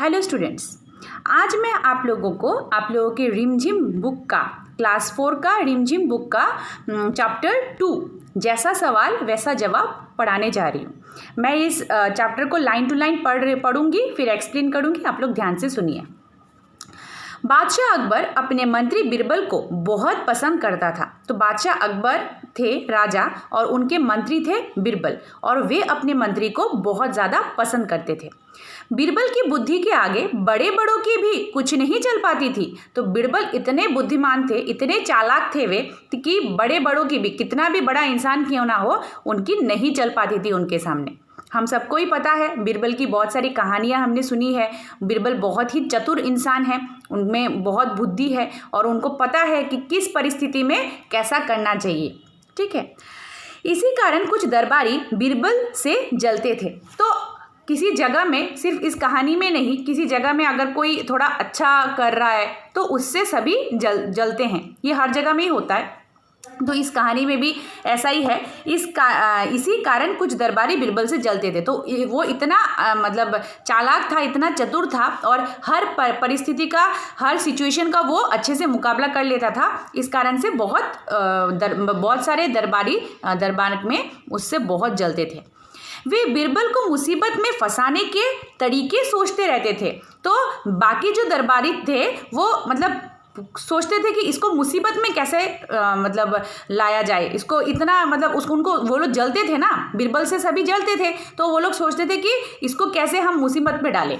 Hello students, आज मैं आप लोगों के रिमझिम बुक का क्लास 4 का रिमझिम बुक का चैप्टर 2 जैसा सवाल वैसा जवाब पढ़ाने जा रही हूँ। मैं इस चैप्टर को लाइन टू लाइन पढ़ूंगी, फिर एक्सप्लेन करूँगी। आप लोग ध्यान से सुनिए। बादशाह अकबर अपने मंत्री बिरबल को बहुत पसंद करता था। तो बादशाह अकबर थे राजा और उनके मंत्री थे बिरबल, और वे अपने मंत्री को बहुत ज़्यादा पसंद करते थे। बिरबल की बुद्धि के आगे बड़े बड़ों की भी कुछ नहीं चल पाती थी। तो बिरबल इतने बुद्धिमान थे, इतने चालाक थे वे कि बड़े बड़ों की भी, कितना भी बड़ा इंसान क्यों ना हो, उनकी नहीं चल पाती थी उनके सामने। हम सबको ही पता है, बिरबल की बहुत सारी कहानियां हमने सुनी है। बिरबल बहुत ही चतुर इंसान है, उनमें बहुत बुद्धि है और उनको पता है कि किस परिस्थिति में कैसा करना चाहिए। ठीक है, इसी कारण कुछ दरबारी बिरबल से जलते थे। तो किसी जगह में, सिर्फ इस कहानी में नहीं, किसी जगह में अगर कोई थोड़ा अच्छा कर रहा है तो उससे सभी जलते हैं। ये हर जगह में ही होता है। तो इस कहानी में भी ऐसा ही है। इसी कारण कुछ दरबारी बिरबल से जलते थे। तो वो इतना मतलब चालाक था, इतना चतुर था और हर परिस्थिति का, हर सिचुएशन का वो अच्छे से मुकाबला कर लेता था। इस कारण से बहुत सारे दरबारी दरबार में उससे बहुत जलते थे। वे बिरबल को मुसीबत में फंसाने के तरीके सोचते रहते थे। तो बाकी जो दरबारी थे वो मतलब सोचते थे कि इसको मुसीबत में कैसे मतलब लाया जाए, इसको इतना मतलब उनको, वो लोग जलते थे ना, बिरबल से सभी जलते थे, तो वो लोग सोचते थे कि इसको कैसे हम मुसीबत में डालें।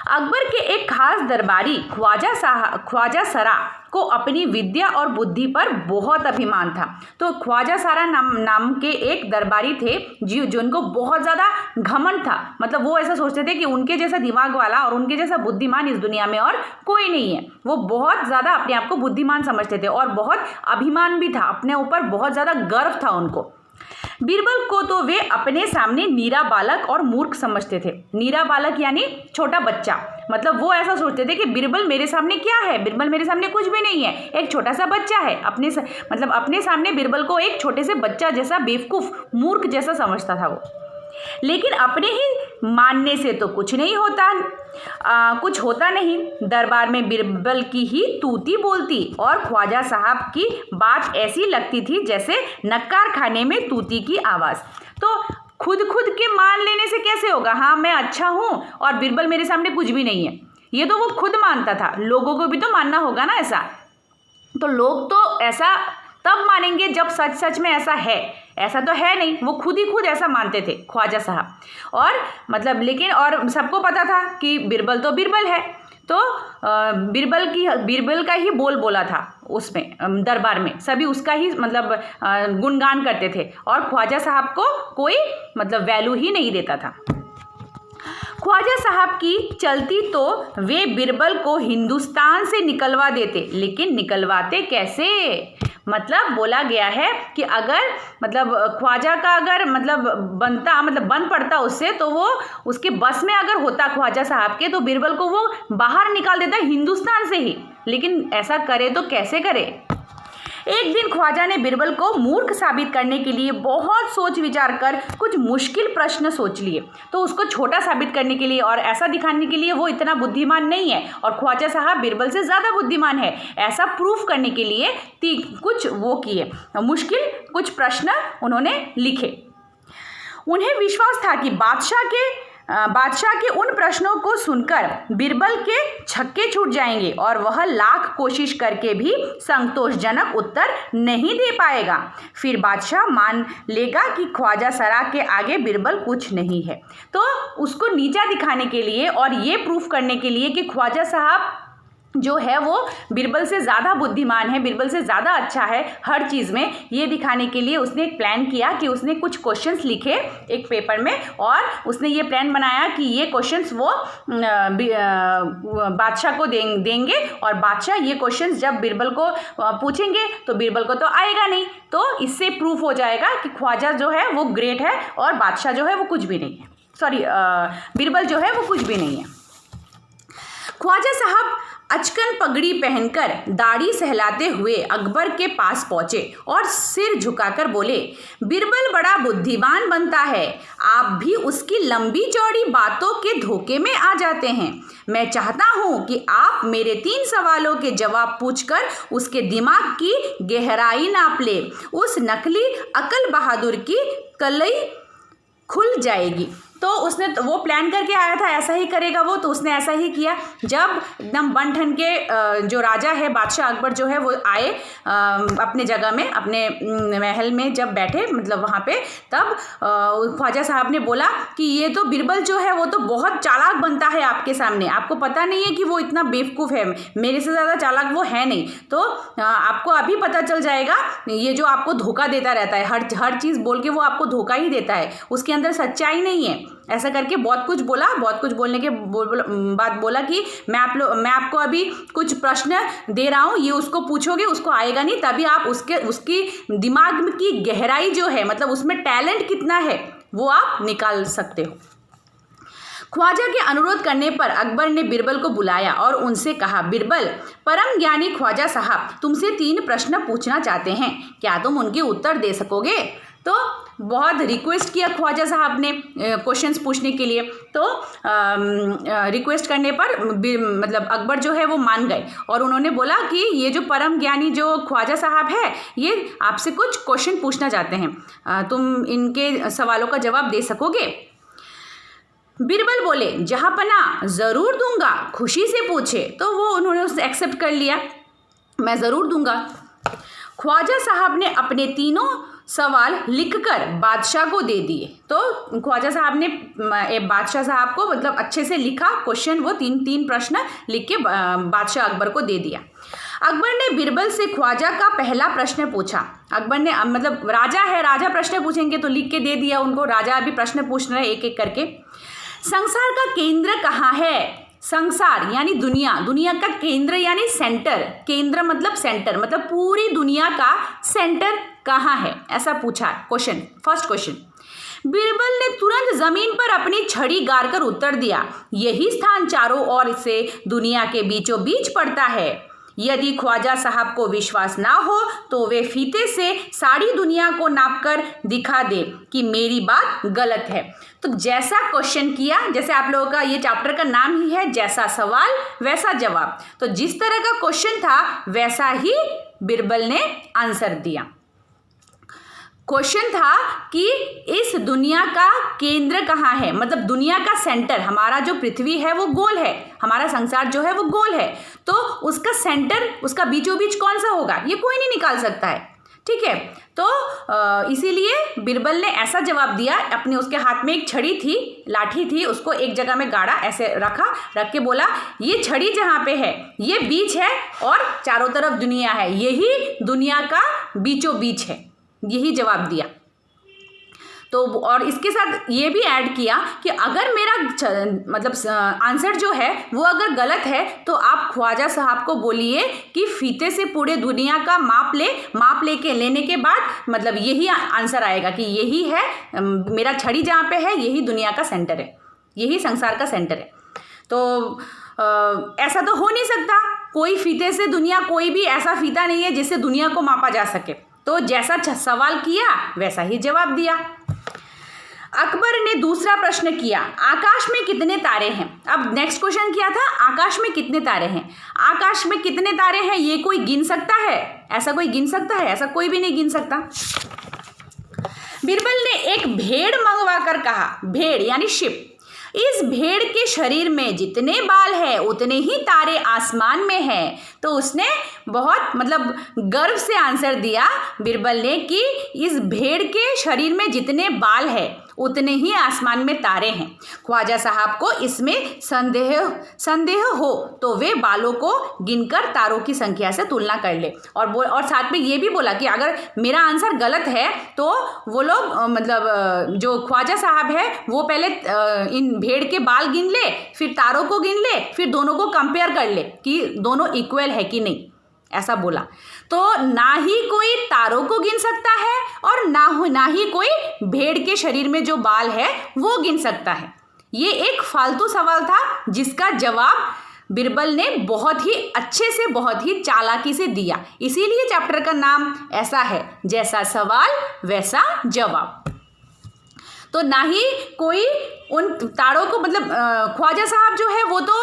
अकबर के एक खास दरबारी ख्वाजा सरा को अपनी विद्या और बुद्धि पर बहुत अभिमान था। तो ख्वाजा सरा नाम के एक दरबारी थे जिनको बहुत ज़्यादा घमंड था। मतलब वो ऐसा सोचते थे कि उनके जैसा दिमाग वाला और उनके जैसा बुद्धिमान इस दुनिया में और कोई नहीं है। वो बहुत ज़्यादा अपने आप को बुद्धिमान समझते थे और बहुत अभिमान भी था, अपने ऊपर बहुत ज़्यादा गर्व था उनको। बिरबल को तो वे अपने सामने नीरा बालक और मूर्ख समझते थे। नीरा बालक यानी छोटा बच्चा। मतलब वो ऐसा सोचते थे कि बिरबल मेरे सामने क्या है, बिरबल मेरे सामने कुछ भी नहीं है, एक छोटा सा बच्चा है। अपने सामने बिरबल को एक छोटे से बच्चा जैसा, बेवकूफ़, मूर्ख जैसा समझता था वो। लेकिन अपने ही मानने से तो कुछ नहीं होता, कुछ होता नहीं। दरबार में बिरबल की ही तूती बोलती और ख्वाजा साहब की बात ऐसी लगती थी जैसे नक्कार खाने में तूती की आवाज़। तो खुद के मान लेने से कैसे होगा? हाँ, मैं अच्छा हूँ और बिरबल मेरे सामने कुछ भी नहीं है, ये तो वो खुद मानता था। लोगों को भी तो मानना होगा ना ऐसा। तो लोग तो ऐसा तब मानेंगे जब सच में ऐसा है। ऐसा तो है नहीं, वो खुद ऐसा मानते थे ख्वाजा साहब। और मतलब लेकिन और सबको पता था कि बिरबल तो बिरबल है। तो बिरबल का ही बोला था उसमें, दरबार में सभी उसका ही मतलब गुणगान करते थे और ख्वाजा साहब को कोई मतलब वैल्यू ही नहीं देता था। ख्वाजा साहब की चलती तो वे बिरबल को हिंदुस्तान से निकलवा देते, लेकिन निकलवाते कैसे? मतलब बोला गया है कि अगर मतलब ख्वाजा का अगर मतलब बन पड़ता उससे, तो वो उसके बस में अगर होता ख्वाजा साहब के, तो बिरबल को वो बाहर निकाल देता हिंदुस्तान से ही। लेकिन ऐसा करे तो कैसे करे? एक दिन ख्वाजा ने बिरबल को मूर्ख साबित करने के लिए बहुत सोच विचार कर कुछ मुश्किल प्रश्न सोच लिए। तो उसको छोटा साबित करने के लिए और ऐसा दिखाने के लिए वो इतना बुद्धिमान नहीं है और ख्वाजा साहब बिरबल से ज़्यादा बुद्धिमान है, ऐसा प्रूफ करने के लिए कुछ वो किए, मुश्किल कुछ प्रश्न उन्होंने लिखे। उन्हें विश्वास था कि बादशाह के उन प्रश्नों को सुनकर बिरबल के छक्के छूट जाएंगे और वह लाख कोशिश करके भी संतोषजनक उत्तर नहीं दे पाएगा। फिर बादशाह मान लेगा कि ख्वाजा सरा के आगे बिरबल कुछ नहीं है। तो उसको नीचा दिखाने के लिए और ये प्रूफ करने के लिए कि ख्वाजा साहब जो है वो बिरबल से ज़्यादा बुद्धिमान है, बिरबल से ज़्यादा अच्छा है हर चीज़ में, ये दिखाने के लिए उसने एक प्लान किया कि उसने कुछ क्वेश्चंस लिखे एक पेपर में और उसने ये प्लान बनाया कि ये क्वेश्चंस वो बादशाह को देंगे और बादशाह ये क्वेश्चंस जब बिरबल को पूछेंगे तो बिरबल को तो आएगा नहीं। तो इससे प्रूफ हो जाएगा कि ख्वाजा जो है वो ग्रेट है और बादशाह जो है वो कुछ भी नहीं है, बिरबल जो है वो कुछ भी नहीं है। ख्वाजा साहब अचकन पगड़ी पहनकर दाढ़ी सहलाते हुए अकबर के पास पहुंचे और सिर झुकाकर बोले, बिरबल बड़ा बुद्धिमान बनता है, आप भी उसकी लंबी चौड़ी बातों के धोखे में आ जाते हैं। मैं चाहता हूं कि आप मेरे 3 सवालों के जवाब पूछकर उसके दिमाग की गहराई नाप ले। उस नकली अकल बहादुर की कलई खुल जाएगी। तो उसने वो प्लान करके आया था ऐसा ही करेगा वो, तो उसने ऐसा ही किया। जब एकदम बन ठन के जो राजा है बादशाह अकबर जो है वो आए अपने जगह में, अपने महल में जब बैठे मतलब वहाँ पे, तब ख्वाजा साहब ने बोला कि ये तो बिरबल जो है वो तो बहुत चालाक बनता है आपके सामने, आपको पता नहीं है कि वो इतना बेवकूफ़ है, मेरे से ज़्यादा चालाक वो है नहीं। तो आपको अभी पता चल जाएगा, ये जो आपको धोखा देता रहता है, हर चीज़ बोल के वो आपको धोखा ही देता है, उसके अंदर सच्चाई नहीं है। ऐसा करके बहुत कुछ बोला। बहुत कुछ बोलने के बाद बोला कि मैं आपको अभी कुछ प्रश्न दे रहा हूँ, ये उसको पूछोगे, उसको आएगा नहीं, तभी आप उसकी दिमाग की गहराई जो है, मतलब उसमें टैलेंट कितना है वो आप निकाल सकते हो। ख्वाजा के अनुरोध करने पर अकबर ने बिरबल को बुलाया और उनसे कहा, बिरबल, परम ज्ञानी ख्वाजा साहब तुमसे 3 प्रश्न पूछना चाहते हैं, क्या तुम उनके उत्तर दे सकोगे? तो बहुत रिक्वेस्ट किया ख्वाजा साहब ने क्वेश्चंस पूछने के लिए। तो रिक्वेस्ट करने पर मतलब अकबर जो है वो मान गए और उन्होंने बोला कि ये जो परम ज्ञानी जो ख्वाजा साहब है ये आपसे कुछ क्वेश्चन पूछना चाहते हैं, तुम इनके सवालों का जवाब दे सकोगे? बिरबल बोले, जहाँपना ज़रूर दूंगा, खुशी से पूछे। तो वो उन्होंने उसे एक्सेप्ट कर लिया, मैं ज़रूर दूंगा। ख्वाजा साहब ने अपने 3 सवाल लिखकर बादशाह को दे दिए। तो ख्वाजा साहब ने बादशाह साहब को मतलब अच्छे से लिखा क्वेश्चन, वो 3 प्रश्न लिख के बादशाह अकबर को दे दिया। अकबर ने बिरबल से ख्वाजा का पहला प्रश्न पूछा। अकबर ने मतलब राजा है, राजा प्रश्न पूछेंगे तो लिख के दे दिया उनको। राजा अभी प्रश्न पूछ रहे एक एक करके। संसार का केंद्र कहाँ है? संसार यानी दुनिया, दुनिया का केंद्र यानी सेंटर, केंद्र मतलब सेंटर, मतलब पूरी दुनिया का सेंटर कहाँ है, ऐसा पूछा क्वेश्चन, फर्स्ट क्वेश्चन। बिरबल ने तुरंत जमीन पर अपनी छड़ी गाड़कर उत्तर दिया, यही स्थान चारों ओर से दुनिया के बीचों बीच पड़ता है। यदि ख्वाजा साहब को विश्वास ना हो तो वे फीते से सारी दुनिया को नापकर दिखा दे कि मेरी बात गलत है। तो जैसा क्वेश्चन किया, जैसे आप लोगों का ये चैप्टर का नाम ही है जैसा सवाल वैसा जवाब, तो जिस तरह का क्वेश्चन था वैसा ही बिरबल ने आंसर दिया। क्वेश्चन था कि इस दुनिया का केंद्र कहाँ है, मतलब दुनिया का सेंटर, हमारा जो पृथ्वी है वो गोल है, हमारा संसार जो है वो गोल है, तो उसका सेंटर, उसका बीचों बीच कौन सा होगा, ये कोई नहीं निकाल सकता है। ठीक है, तो इसीलिए बिरबल ने ऐसा जवाब दिया। अपने उसके हाथ में एक छड़ी थी, लाठी थी, उसको एक जगह में गाड़ा, ऐसे रख के बोला, ये छड़ी जहाँ पे है ये बीच है और चारों तरफ दुनिया है, यही दुनिया का बीचों बीच है, यही जवाब दिया। तो और इसके साथ ये भी ऐड किया कि अगर मेरा मतलब आंसर जो है वो अगर गलत है तो आप ख्वाजा साहब को बोलिए कि फीते से पूरे दुनिया का माप लेके लेने के बाद मतलब यही आंसर आएगा कि यही है मेरा छड़ी जहाँ पे है, यही दुनिया का सेंटर है, यही संसार का सेंटर है। तो ऐसा तो हो नहीं सकता, कोई फीते से दुनिया, कोई भी ऐसा फीता नहीं है जिससे दुनिया को मापा जा सके। तो जैसा सवाल किया वैसा ही जवाब दिया। अकबर ने दूसरा प्रश्न किया, आकाश में कितने तारे हैं? अब नेक्स्ट क्वेश्चन किया था आकाश में कितने तारे हैं। आकाश में कितने तारे हैं ये कोई गिन सकता है? ऐसा कोई गिन सकता है? ऐसा कोई भी नहीं गिन सकता। बिरबल ने एक भेड़ मंगवा कर कहा, भेड़ यानी शिप, इस भेड़ के शरीर में जितने बाल है उतने ही तारे आसमान में हैं। तो उसने बहुत मतलब गर्व से आंसर दिया बिरबल ने कि इस भेड़ के शरीर में जितने बाल है उतने ही आसमान में तारे हैं। ख्वाजा साहब को इसमें संदेह हो तो वे बालों को गिनकर तारों की संख्या से तुलना कर ले। और साथ में ये भी बोला कि अगर मेरा आंसर गलत है तो वो लोग मतलब जो ख्वाजा साहब है वो पहले इन भेड़ के बाल गिन ले, फिर तारों को गिन ले, फिर दोनों को कंपेयर कर ले कि दोनों इक्वल है कि नहीं, ऐसा बोला। तो ना ही कोई तारों को गिन सकता है और ना ही कोई भेड़ के शरीर में जो बाल है वो गिन सकता है। ये एक फालतू सवाल था जिसका जवाब बीरबल ने बहुत ही अच्छे से, बहुत ही चालाकी से दिया, इसीलिए चैप्टर का नाम ऐसा है, जैसा सवाल वैसा जवाब। तो ना ही कोई उन तारों को, मतलब ख्वाजा साहब जो है वो तो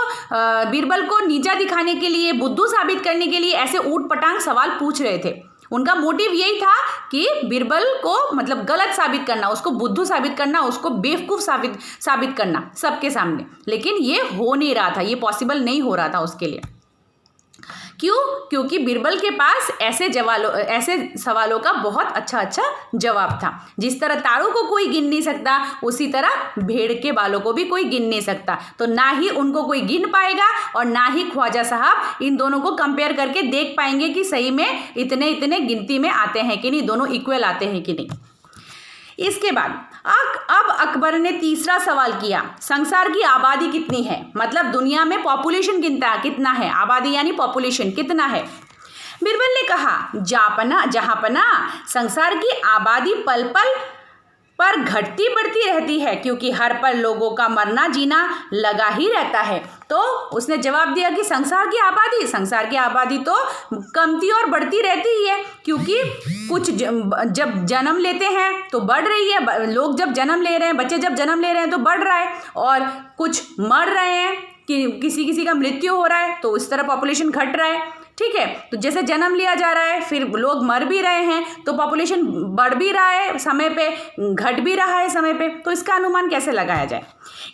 बीरबल को नीचा दिखाने के लिए, बुद्धू साबित करने के लिए ऐसे ऊट पटांग सवाल पूछ रहे थे। उनका मोटिव यही था कि बीरबल को मतलब गलत साबित करना, उसको बुद्धू साबित करना, उसको बेवकूफ़ साबित करना सबके सामने। लेकिन ये हो नहीं रहा था, ये पॉसिबल नहीं हो रहा था उसके लिए। क्यों? क्योंकि बीरबल के पास ऐसे सवालों का बहुत अच्छा जवाब था। जिस तरह तारों को कोई गिन नहीं सकता, उसी तरह भेड़ के बालों को भी कोई गिन नहीं सकता। तो ना ही उनको कोई गिन पाएगा और ना ही ख्वाजा साहब इन दोनों को कंपेयर करके देख पाएंगे कि सही में इतने इतने गिनती में आते हैं कि नहीं, दोनों इक्वल आते हैं कि नहीं। इसके बाद अब अकबर ने तीसरा सवाल किया, संसार की आबादी कितनी है, मतलब दुनिया में पॉपुलेशन कितना है, आबादी यानी पॉपुलेशन कितना है। बीरबल ने कहा, जहांपना संसार की आबादी पल पल पर घटती बढ़ती रहती है, क्योंकि हर पल लोगों का मरना जीना लगा ही रहता है। तो उसने जवाब दिया कि संसार की आबादी तो कमती और बढ़ती रहती ही है, क्योंकि कुछ जब जन्म लेते हैं तो बढ़ रही है, लोग जब जन्म ले रहे हैं, बच्चे जब जन्म ले रहे हैं तो बढ़ रहा है, और कुछ मर रहे हैं कि किसी का मृत्यु हो रहा है, तो इस तरह पॉपुलेशन घट रहा है। ठीक है, तो जैसे जन्म लिया जा रहा है, फिर लोग मर भी रहे हैं, तो पॉपुलेशन बढ़ भी रहा है समय पे, घट भी रहा है समय पे, तो इसका अनुमान कैसे लगाया जाए।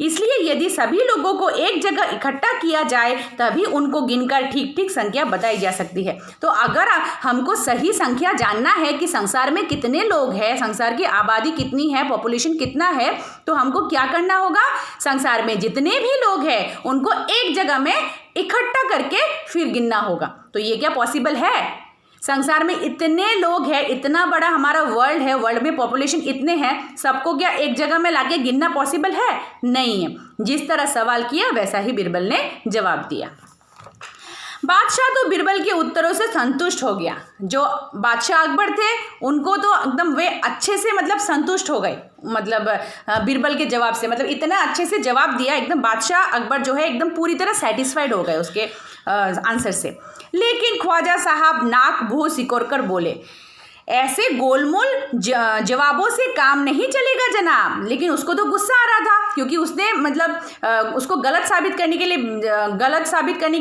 इसलिए यदि सभी लोगों को एक जगह इकट्ठा किया जाए तभी उनको गिनकर ठीक संख्या बताई जा सकती है। तो अगर हमको सही संख्या जानना है कि संसार में कितने लोग हैं, संसार की आबादी कितनी है, पॉपुलेशन कितना है, तो हमको क्या करना होगा, संसार में जितने भी लोग हैं उनको एक जगह में इकट्ठा करके फिर गिनना होगा। तो ये क्या पॉसिबल है? संसार में इतने लोग हैं, इतना बड़ा हमारा वर्ल्ड है, वर्ल्ड में पॉपुलेशन इतने हैं, सबको क्या एक जगह में लाके गिनना पॉसिबल है? नहीं है। जिस तरह सवाल किया वैसा ही बीरबल ने जवाब दिया। बादशाह तो बीरबल के उत्तरों से संतुष्ट हो गया। जो बादशाह अकबर थे उनको तो एकदम वे अच्छे से मतलब संतुष्ट हो गए, मतलब बीरबल के जवाब से, मतलब इतना अच्छे से जवाब दिया, एकदम बादशाह अकबर जो है एकदम पूरी तरह सेटिस्फाइड हो गए उसके आंसर से। लेकिन ख्वाजा साहब नाक भू सिकोड़कर बोले, ऐसे गोलमोल जवाबों से काम नहीं चलेगा जनाब। लेकिन उसको तो गुस्सा आ रहा था, क्योंकि उसने मतलब उसको गलत साबित करने के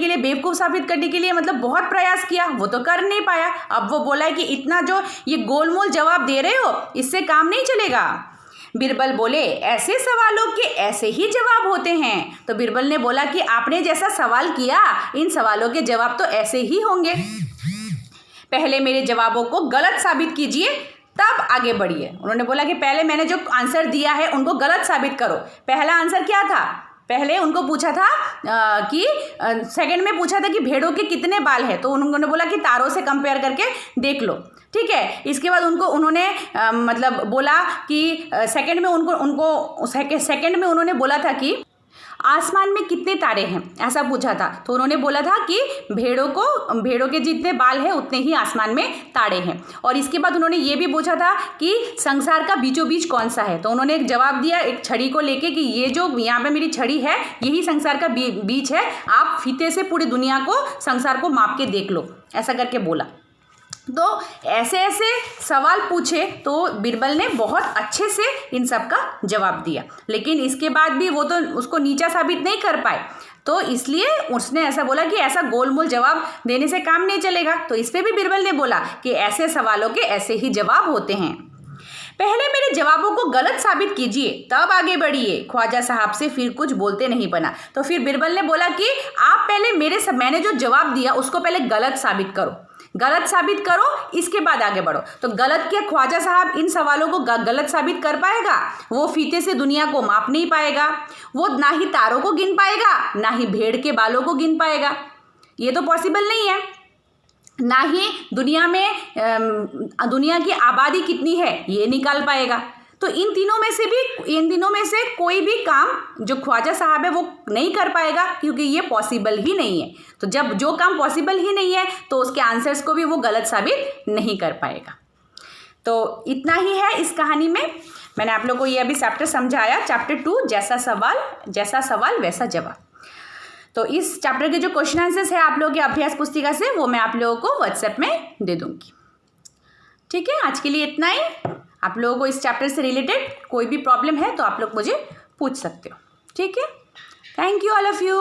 लिए, बेवकूफ़ साबित करने के लिए मतलब बहुत प्रयास किया, वो तो कर नहीं पाया। अब वो बोला है कि इतना जो ये गोलमोल जवाब दे रहे हो, इससे काम नहीं चलेगा। बीरबल बोले, ऐसे सवालों के ऐसे ही जवाब होते हैं। तो बीरबल ने बोला कि आपने जैसा सवाल किया, इन सवालों के जवाब तो ऐसे ही होंगे। पहले मेरे जवाबों को गलत साबित कीजिए, तब आगे बढ़िए। उन्होंने बोला कि पहले मैंने जो आंसर दिया है उनको गलत साबित करो। पहला आंसर क्या था? पहले उनको पूछा था कि सेकंड में पूछा था कि भेड़ों के कितने बाल हैं, तो उन्होंने बोला कि तारों से कंपेयर करके देख लो। ठीक है, इसके बाद उन्होंने मतलब बोला कि सेकंड में उन्होंने बोला था कि आसमान में कितने तारे हैं, ऐसा पूछा था। तो उन्होंने बोला था कि भेड़ों के जितने बाल हैं उतने ही आसमान में तारे हैं। और इसके बाद उन्होंने ये भी पूछा था कि संसार का बीचों बीच कौन सा है। तो उन्होंने एक जवाब दिया एक छड़ी को लेके कि ये जो यहाँ पे मेरी छड़ी है यही संसार का बीच है, आप फीते से पूरी दुनिया को, संसार को माप के देख लो, ऐसा करके बोला। तो ऐसे सवाल पूछे तो बीरबल ने बहुत अच्छे से इन सब का जवाब दिया। लेकिन इसके बाद भी वो तो उसको नीचा साबित नहीं कर पाए, तो इसलिए उसने ऐसा बोला कि ऐसा गोलमोल जवाब देने से काम नहीं चलेगा। तो इस पर भी बीरबल ने बोला कि ऐसे सवालों के ऐसे ही जवाब होते हैं। पहले मेरे जवाबों को गलत साबित कीजिए, तब आगे बढ़िए। ख्वाजा साहब से फिर कुछ बोलते नहीं बना। तो फिर बीरबल ने बोला कि आप पहले मैंने जो जवाब दिया उसको पहले गलत साबित करो, इसके बाद आगे बढ़ो। तो गलत क्या, ख्वाजा साहब इन सवालों को गलत साबित कर पाएगा? वो फीते से दुनिया को माप नहीं पाएगा, वो ना ही तारों को गिन पाएगा, ना ही भेड़ के बालों को गिन पाएगा, ये तो पॉसिबल नहीं है। ना ही दुनिया की आबादी कितनी है ये निकाल पाएगा। तो इन दिनों में से कोई भी काम जो ख्वाजा साहब है वो नहीं कर पाएगा, क्योंकि ये पॉसिबल ही नहीं है। तो जब जो काम पॉसिबल ही नहीं है तो उसके आंसर्स को भी वो गलत साबित नहीं कर पाएगा। तो इतना ही है इस कहानी में। मैंने आप लोगों को ये अभी चैप्टर समझाया, चैप्टर 2 जैसा सवाल वैसा जवाब। तो इस चैप्टर के जो क्वेश्चन आंसर्स है आप लोगों के अभ्यास पुस्तिका से वो मैं आप लोगों को व्हाट्सएप में दे दूँगी। ठीक है, आज के लिए इतना ही। आप लोगों को इस चैप्टर से रिलेटेड कोई भी प्रॉब्लम है तो आप लोग मुझे पूछ सकते हो। ठीक है, thank you all of you.